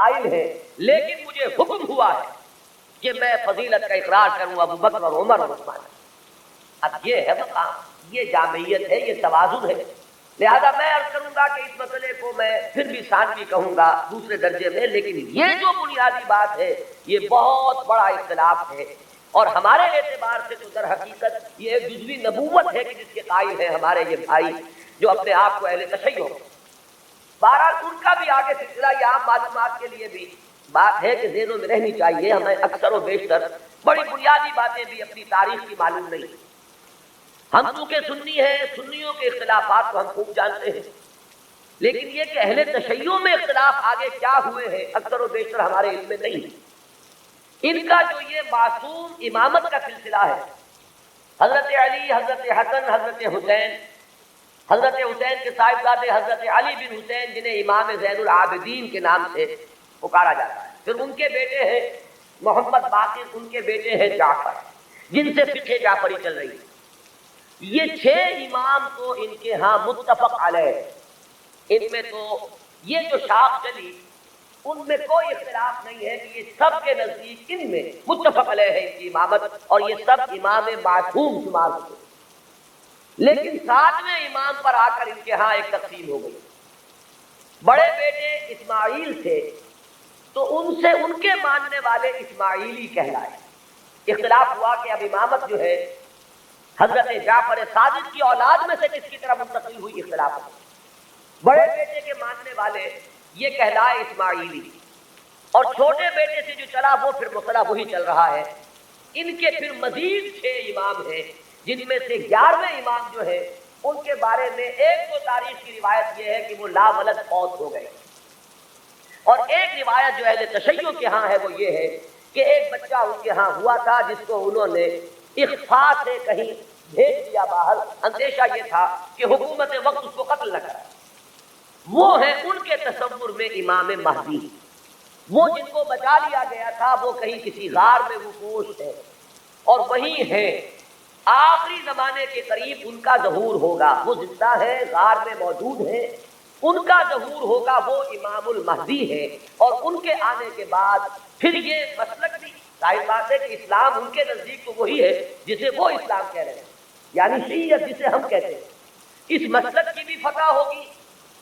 قائل ہیں، لیکن مجھے حکم ہوا ہے کہ میں فضیلت کا اقرار کروں ابو بکر اور عمر اور عثمان۔ اب یہ ہے مقام، یہ جامعیت ہے، یہ توازن ہے۔ لہذا میں عرض کروں گا کہ اس مسئلے کو میں پھر بھی ثانوی کہوں گا دوسرے درجے میں، لیکن یہ جو بنیادی بات ہے یہ بہت بڑا اختلاف ہے، اور ہمارے اعتبار سے تو در حقیقت یہ ایک جزوی نبوت ہے کہ جس کے قائل ہیں ہمارے یہ بھائی جو اپنے آپ کو اہل تشیع۔ بہرحال ان کا بھی آگے سلسلہ یہ عام معلومات کے لیے بھی بات ہے کہ ذہنوں میں رہنی چاہیے، ہمیں اکثر و بیشتر بڑی بنیادی باتیں بھی اپنی تاریخ کی معلوم نہیں۔ ہم چونکہ سنی ہیں، سنیوں کے اختلافات کو ہم خوب جانتے ہیں، لیکن یہ کہ اہل تشیع میں اختلاف آگے کیا ہوئے ہیں اکثر و بیشتر ہمارے علم میں نہیں۔ ان کا جو یہ معصوم امامت کا سلسلہ ہے، حضرت علی، حضرت حسن، حضرت حسین، حضرت حسین کے صاحبزادے حضرت علی بن حسین جنہیں امام زین العابدین کے نام سے پکارا جاتا ہے، پھر ان کے بیٹے ہیں محمد باقر، ان کے بیٹے ہیں جعفر جن سے فقہ جعفری چل رہی ہے۔ یہ 6 امام تو ان کے ہاں متفق علیہ، ان میں تو یہ جو شاخ چلی ان میں کوئی اختلاف نہیں ہے کہ یہ سب کے نزدیک ان میں متفق علیہ ہے ان کی امامت، اور یہ سب امام معصوم شمار ہوتے ہیں۔ لیکن 7ویں امام پر آ کر ان کے ہاں ایک تقسیم ہو گئی۔ بڑے بیٹے اسماعیل تھے تو ان سے ان کے ماننے والے اسماعیلی کہلائے۔ اختلاف ہوا کہ اب امامت جو ہے حضرت جعفر صادق کی اولاد میں سے کس کی طرف منتقل ہوئی، اختلاف ہوا۔ بڑے بیٹے کے ماننے والے یہ کہلائے اسماعیلی، اور چھوٹے بیٹے سے جو چلا وہ پھر مسئلہ وہی چل رہا ہے۔ ان کے پھر مزید 6 امام ہیں، جن میں سے 11ویں امام جو ہے ان کے بارے میں ایک تو تاریخ کی روایت یہ ہے کہ وہ لا ولد فوت ہو گئے، اور ایک روایت جو اہل تشیع کے ہاں ہے وہ یہ ہے کہ ایک بچہ ان کے ہاں ہوا تھا جس کو انہوں نے اخفاء سے کہیں بھیج دیا باہر، اندیشہ یہ تھا کہ حکومت وقت اس کو قتل نہ کرے۔ وہ ہیں ان کے تصور میں امام مہدی، وہ جن کو بچا لیا گیا تھا وہ کہیں کسی غار میں وہ پوش ہے اور وہیں ہے، آخری زمانے کے قریب ان کا ظہور ہوگا، وہ زندہ ہے، غار میں موجود ہے، ان کا ظہور ہوگا، وہ امام المہدی ہے، اور ان کے آنے کے بعد پھر یہ مسلک بھی ظاہر بات ہے کہ اسلام ان کے نزدیک تو وہی ہے جسے وہ اسلام کہہ رہے ہیں، یعنی شیعت جسے ہم کہتے ہیں، اس مسلک کی بھی فتح ہوگی،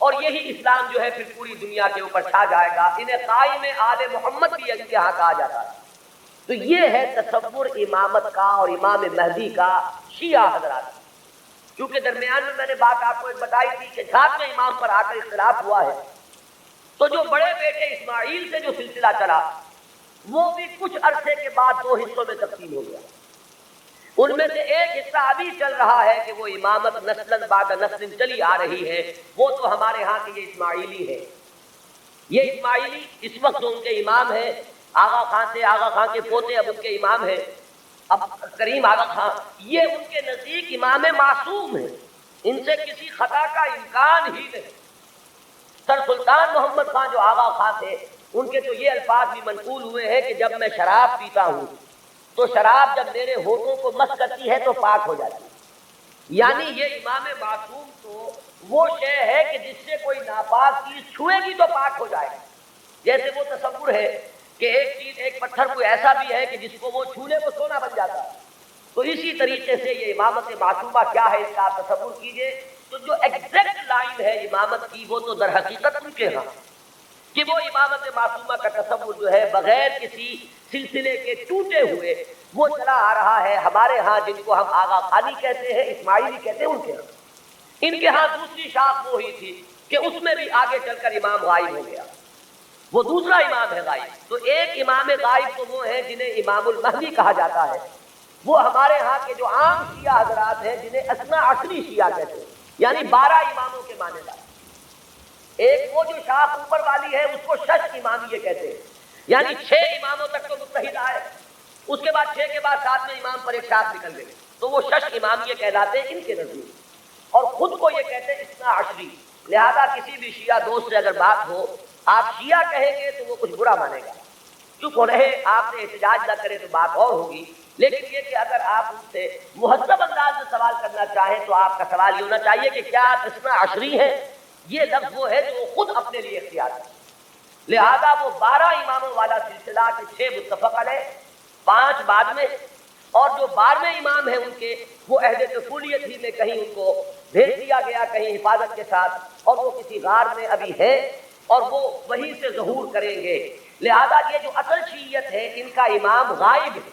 اور یہی اسلام جو ہے پھر پوری دنیا کے اوپر چھا جائے گا۔ انہیں قائم آل محمد بھی ان کے ہاں کہا جاتا ہے۔ تو یہ ہے تصور امامت کا اور امام مہدی کا شیعہ حضرات۔ کیونکہ درمیان میں نے بات آپ کو ایک بتائی تھی کہ 7ویں امام پر آ کر اختلاف ہوا ہے، تو جو بڑے بیٹے اسماعیل سے جو سلسلہ چلا وہ بھی کچھ عرصے کے بعد 2 حصوں میں تقسیم ہو گیا۔ ان میں سے ایک حصہ ابھی چل رہا ہے کہ وہ امامت نسلاً بعد نسل چلی آ رہی ہے، وہ تو ہمارے ہاں کے یہ اسماعیلی ہے۔ یہ اسماعیلی اس وقت ان کے امام ہیں، آغا خان تھے، آغا خان کے پوتے اب ان کے امام ہیں، اب کریم آغا خان، یہ ان کے نزدیک امام معصوم ہیں، ان سے کسی خطا کا امکان ہی نہیں۔ سر سلطان محمد خان جو آغا خان تھے ان کے تو یہ الفاظ بھی منقول ہوئے ہیں کہ جب میں شراب پیتا ہوں تو شراب جب میرے ہونٹوں کو مس کرتی ہے تو پاک ہو جاتی ہے۔ یعنی یہ امام معصوم تو وہ شے ہے کہ جس سے کوئی ناپاک چیز چھوئے گی تو پاک ہو جائے گا۔ جیسے وہ تصور ہے کہ ایک چیز، ایک پتھر کوئی ایسا بھی ہے کہ جس کو وہ چھو لے وہ سونا بن جاتا ہے، تو اسی طریقے سے یہ امامت معصومہ کیا ہے اس کا آپ تصور کیجئے۔ تو جو ایگزیکٹ لائن ہے امامت کی وہ تو در حقیقت ان کے ہاں کہ وہ امامت معصومہ کا تصور جو ہے بغیر کسی سلسلے کے ٹوٹے ہوئے وہ چلا آ رہا ہے۔ ہمارے ہاں جن کو ہم آغا خانی کہتے ہیں، اسماعیلی کہتے ہیں، ان کے ہاں دوسری شاخ وہی تھی کہ اس میں بھی آگے چل کر امام غائب ہو گیا، وہ دوسرا امام ہے غائب۔ تو ایک امام غائب تو وہ ہیں جنہیں امام المہدی کہا جاتا ہے، وہ ہمارے ہاں کے جو عام شیعہ حضرات ہیں جنہیں اثنا عشری شیعہ کہتے ہیں، یعنی 12 اماموں کے مانے دار۔ ایک وہ جو شاخ اوپر والی ہے اس کو شش امامیہ کہتے ہیں، یعنی 6 اماموں تک تو متحد آئے، اس کے بعد 6 کے بعد 7ویں امام پر ایک شاخ نکل گئی، تو وہ شش امامیہ کہلاتے ہیں ان کے نزدیک، اور خود کو یہ کہتے ہیں اثنا عشری۔ لہذا کسی بھی شیعہ دوست سے اگر بات ہو آپ شیعہ کہیں گے تو وہ کچھ برا مانے گا، چپ رہے، آپ سے احتجاج نہ کرے تو بات اور ہوگی، لیکن یہ کہ اگر آپ ان سے مہذب انداز میں سوال کرنا چاہیں تو آپ کا سوال یہ ہونا چاہیے کہ کیا آپ اثنا عشری ہیں؟ یہ لفظ وہ ہے جو خود اپنے لیے اختیار ہے۔ لہذا وہ 12 اماموں والا سلسلہ کے 6 متفق علیہ، 5 بعد میں، اور جو 12ویں امام ہیں ان کے وہ عہد طفولیت ہی میں کہیں ان کو بھیج دیا گیا کہیں حفاظت کے ساتھ، اور وہ کسی غار میں ابھی ہے اور وہ وہیں سے ظہور کریں گے۔ لہذا یہ جو اصل شیعت ہے ان کا امام غائب ہے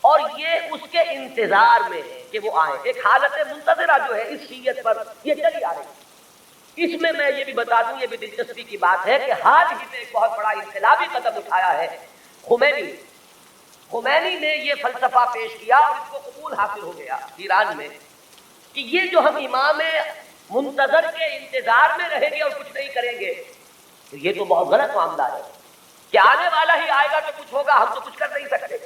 اور یہ اس کے انتظار میں ہے کہ وہ آئیں۔ ایک حالت منتظرہ جو ہے اس شیعت پر یہ چلی آ رہی ہے۔ اس میں یہ بھی بتا دوں، یہ بھی دلچسپی کی بات ہے کہ حال ہی میں ایک بہت بڑا انقلابی قدم اٹھایا ہے خمینی نے یہ فلسفہ پیش کیا اور اس کو قبول حاصل ہو گیا ایران میں کہ یہ جو ہم امام منتظر کے انتظار میں رہیں گے اور کچھ نہیں کریں گے تو یہ تو بہت غلط معاملہ ہے کہ آنے والا ہی آئے گا تو کچھ ہوگا، ہم تو کچھ کر نہیں سکتے۔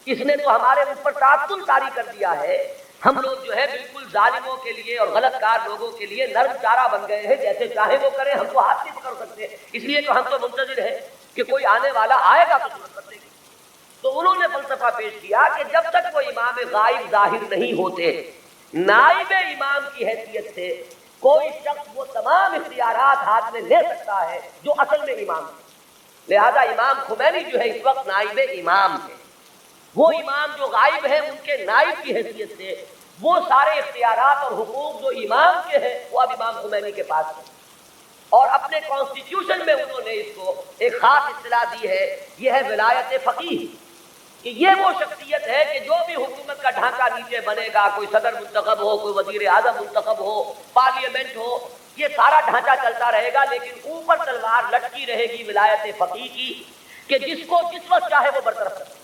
اس نے تو ہمارے اوپر تعطل طاری کر دیا ہے، ہم لوگ جو ہے بالکل ظالموں کے لیے اور غلط کار لوگوں کے لیے نرم چارہ بن گئے ہیں، جیسے چاہے وہ کریں، ہم تو ہاتھ نہیں پکڑ سکتے، اس لیے تو ہم تو منتظر ہیں کہ کوئی آنے والا آئے گا تو صورت بدلے گی۔ تو انہوں نے فلسفہ پیش کیا کہ جب تک وہ امام غائب ظاہر نہیں ہوتے، نائب امام کی حیثیت سے کوئی شخص وہ تمام اختیارات ہاتھ میں لے سکتا ہے جو اصل میں امام ہے۔ لہذا امام خمینی جو ہے اس وقت نائب امام ہے، وہ امام جو غائب ہے ان کے نائب کی حیثیت سے وہ سارے اختیارات اور حقوق جو امام کے ہیں وہ اب امام خمینی کے پاس ہیں، اور اپنے کانسٹیٹیوشن میں انہوں نے اس کو ایک خاص اصطلاح دی ہے، یہ ہے ولایت فقیہ، کہ یہ وہ شخصیت ہے کہ جو بھی حکومت کا ڈھانچہ نیچے بنے گا، کوئی صدر منتخب ہو، کوئی وزیر اعظم منتخب ہو، پارلیمنٹ ہو، یہ سارا ڈھانچہ چلتا رہے گا، لیکن اوپر تلوار لٹکی رہے گی ولایت فقیہ کی کہ جس کو جس وقت چاہے وہ برطرف کرے۔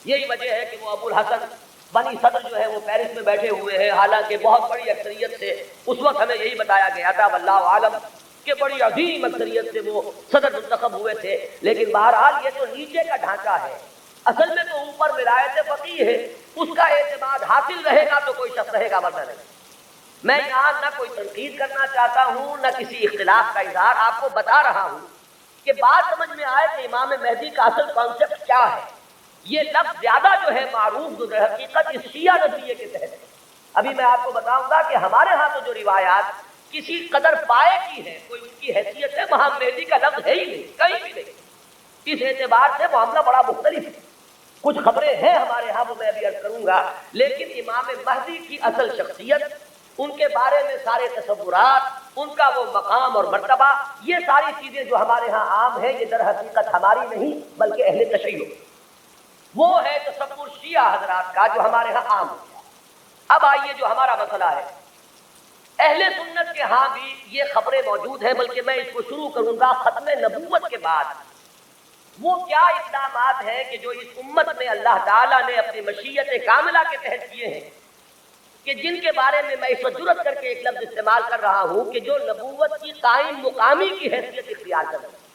یہی وجہ ہے کہ وہ ابو الحسن بنی صدر جو ہے وہ پیرس میں بیٹھے ہوئے ہیں، حالانکہ بہت بڑی اکثریت سے اس وقت ہمیں یہی بتایا گیا تھا واللہ عالم کہ بڑی عظیم اکثریت سے وہ صدر منتخب ہوئے تھے، لیکن بہرحال یہ تو نیچے کا ڈھانچہ ہے، اصل میں تو اوپر ولایت فقیہ ہے، اس کا اعتماد حاصل رہے گا تو کوئی شخص رہے گا، ورنہ نہیں۔ میں یہاں نہ کوئی تنقید کرنا چاہتا ہوں نہ کسی اختلاف کا اظہار، آپ کو بتا رہا ہوں کہ بات سمجھ میں آئے کہ امام مہدی کا اصل کانسیپٹ کیا ہے۔ یہ لفظ زیادہ جو ہے معروف جو در حقیقت اس شیعہ نظریے کے تحت ہے۔ ابھی میں آپ کو بتاؤں گا کہ ہمارے ہاں تو جو روایات کسی قدر پائے کی ہیں، کوئی ان کی حیثیت ہے، وہاں مہدی کا لفظ ہے ہی نہیں، کہیں بھی نہیں۔ اس اعتبار سے معاملہ بڑا مختلف ہے۔ کچھ خبریں ہیں ہمارے ہاں وہ میں ابھی عرض کروں گا، لیکن امام مہدی کی اصل شخصیت، ان کے بارے میں سارے تصورات، ان کا وہ مقام اور مرتبہ، یہ ساری چیزیں جو ہمارے ہاں عام ہیں، یہ در حقیقت ہماری نہیں بلکہ اہل تشیع، وہ ہے تصور شیعہ حضرات کا جو ہمارے ہاں عام ہے۔ اب آئیے جو ہمارا مسئلہ ہے، اہل سنت کے ہاں بھی یہ خبریں موجود ہیں، بلکہ میں اس کو شروع کروں گا ختم نبوت کے بعد۔ وہ کیا اقدامات ہیں کہ جو اس امت میں اللہ تعالیٰ نے اپنی مشیت کاملہ کے تحت کیے ہیں، کہ جن کے بارے میں میں اس وقت جرأت کر کے ایک لفظ استعمال کر رہا ہوں کہ جو نبوت کی قائم مقامی کی حیثیت اختیار کر رہے ہیں،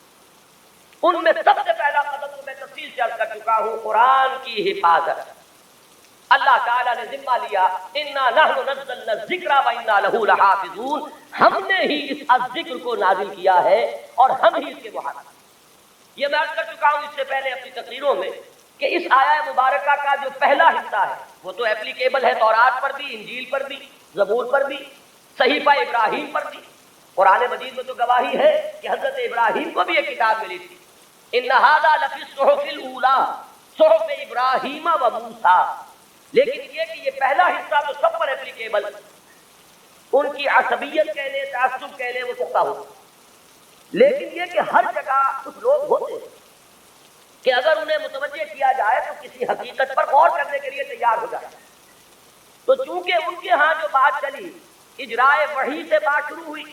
ان میں سب سے پہلا قدم تو میں تفصیل سے عرض کر چکا ہوں، قرآن کی حفاظت۔ اللہ تعالیٰ نے ذمہ لیا، اِنَّا نَحْنُ نَزَّلْنَا الذِّكْرَ وَإِنَّا لَهُ لَحَافِظُونَ، ہم نے ہی اس ذکر کو نازل کیا ہے اور ہم ہی اس کے محافظ۔ یہ میں عرض کر چکا ہوں اس سے پہلے اپنی تقریروں میں کہ اس آیہ مبارکہ کا جو پہلا حصہ ہے وہ تو اپلیکیبل ہے تورات پر بھی، انجیل پر بھی، زبور پر بھی، صحیفہ ابراہیم پر بھی۔ قرآن مجید میں تو گواہی ہے کہ حضرت ابراہیم کو بھی ایک کتاب ملی تھی، إِنَّ هَذَا لَفِي الصُّحُفِ الْأُولَىٰ صُحُفِ إِبْرَاهِيمَ وَمُوسَىٰ۔ لیکن یہ کہ یہ پہلا حصہ تو سب پر اپلیکیبل، ان کی عصبیت کہہ لیں، تعصب کہہ لیں، وہ پختہ ہو، لیکن یہ کہ ہر جگہ کچھ لوگ ہوتے ہیں کہ اگر انہیں متوجہ کیا جائے تو کسی حقیقت پر غور کرنے کے لیے تیار ہو جائے۔ تو چونکہ ان کے ہاں جو بات چلی، اجرائے وحی سے بات شروع ہوئی،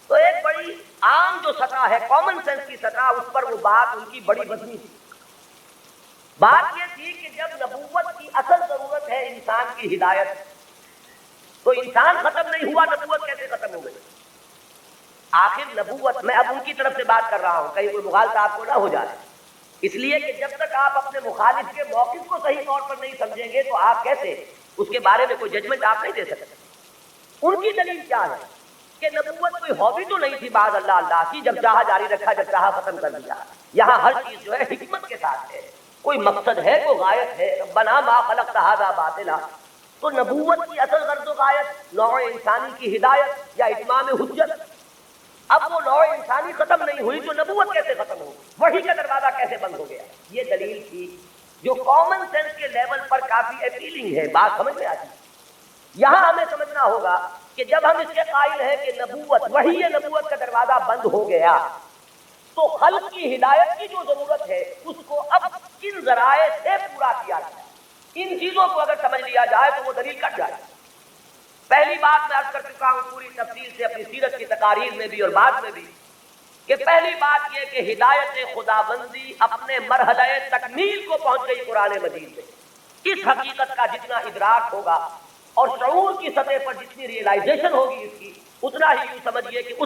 تو ایک بڑی عام جو سطح ہے، کامن سینس کی سطح، اس پر وہ بات ان کی بڑی وزنی تھی۔ بات یہ تھی کہ جب نبوت کی اصل ضرورت ہے انسان کی ہدایت، تو انسان ختم نہیں ہوا، نبوت کیسے ختم ہو گئی؟ آخر نبوت، میں اب ان کی طرف سے بات کر رہا ہوں، کہیں کوئی مغالطہ آپ کو نہ ہو جائے، اس لیے کہ جب تک آپ اپنے مخالف کے موقف کو صحیح طور پر نہیں سمجھیں گے تو آپ کیسے اس کے بارے میں کوئی ججمنٹ آپ نہیں دے سکتے۔ ان کی دلیل کیا ہے کہ نبوت کوئی ہابی تو نہیں تھی بعد اللہ اللہ کی، جب چاہا جاری رکھا، جب چاہا ختم کر دیا۔ یہاں ہر چیز جو ہے حکمت کے ساتھ ہے، کوئی مقصد ہے، کوئی غایت ہے، ربنا ما خلقت ھذا باطلا۔ تو نبوت کی اصل غرض و غایت نوع انسانی کی ہدایت یا اتمام حجت، اب وہ نوع انسانی ختم نہیں ہوئی تو نبوت کیسے ختم ہو، وحی کا دروازہ کیسے بند ہو گیا؟ یہ دلیل تھی جو کامن سینس کے لیول پر کافی اپیلنگ ہے، بات سمجھ میں آتی ہے۔ یہاں ہمیں سمجھنا ہوگا کہ جب ہم اس کے قائل ہیں کہ نبوت، وحی نبوت کا دروازہ بند ہو گیا، تو خلق کی ہدایت کی جو ضرورت ہے اس کو اب کن ذرائع سے پورا کیا جائے؟ ان چیزوں کو اگر سمجھ لیا جائے تو وہ دلیل کٹ جائے۔ پہلی بات میں عرض کر چکا ہوں پوری تفصیل سے اپنی سیرت کی تقاریر میں بھی اور بعد میں بھی، کہ پہلی بات یہ کہ ہدایت خداوندی اپنے مرحلہ تکمیل کو پہنچ گئی قرآن مجید میں۔ اس حقیقت کا جتنا ادراک ہوگا اور شعور کی سطح پر جتنی ریئلائزیشن ہوگی اس کی، اتنا ہی یوں سمجھیے کہ اس